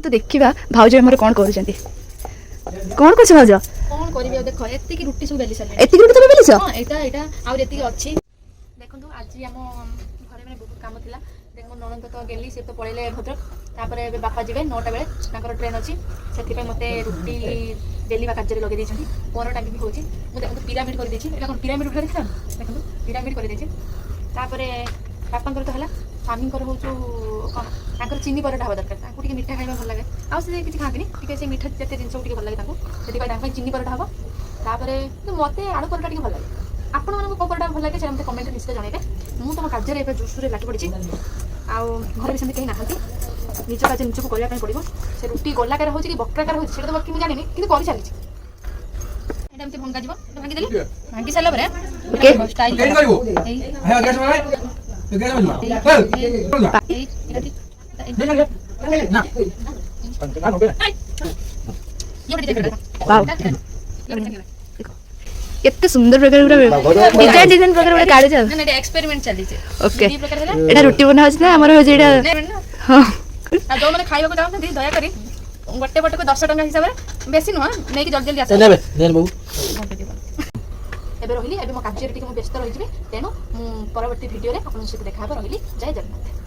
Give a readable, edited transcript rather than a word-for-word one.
तो देखा भाउज आमर कौन कर कौन कर भाउज कौन करिवे देख एति की रुटी सब बेली साले एति रुटी तबे बेलिस हां एटा और एति अछि देखंतु आज हम घरे में बहुत काम थिला देख मो ननंद तो गेली से तो पळेले भद्रक तापर ए बापा जिवे 9टा बेले ताकर ट्रेन अछि सेति पे मते रुटी बेली बा काजरे लगे देछथि परोटा भी होछि मु देखंतु पिरामिड कर देछि एटा कोन पिरामिड उठा देखछन देखंतु पिरामिड कर देछि तापर बापांकर तो हला स्वामी कर होछु कोन ताकर चीनी परोटा हवा दरकार ताकू टिके मिठा खाइबा भल लागे आ से किछि खातिनी टिके से मिठा जते जिंस टिके भल लागे ताकू सेति पे ताकू चीनी परोटा हवा तापर तो मते आलू परोटा टिके भल लागे आपण मानको को परोटा भल लागे से हमते कमेंट निश्चय जणाइबे मु तम काजरे एबे जोसुरे लागी पड़िछि आ घर भी सेमते कहीं नाहंती निज काज निजको करिया ପାଇଁ पड़िबो से रुटी गोलाकार होछि कि बक्राकार होछि सेटा तो बाकी मु जानिनी किंतु करि चालिछि एटा हमते भंगा जीवो भांगी देली भांगी साला परे ओके स्टाइल करिबो हे गैस मारे तो गैस मारे ना वाओ केते सुंदर प्रकार डिजाइन डिजाइन प्रकार वाला काढे जा ना एटा एक्सपेरिमेंट चली छै ओके दी प्रकार होला एटा रोटी बना होछ ना हमर हो जेडा हां आ जो माने खाइबा को जाउ दी दया करी गोटे बटे को 10 टका हिसाब रे बेसी न नै कि जल्दी जल्दी आसे नेबे नेन बाबू एबे रहिली एबे मो काजरे टिके मु व्यस्त रहि जिबे तेनु मु परवर्ती वीडियो रे आपन से देखा रहिली जय जगन्नाथ।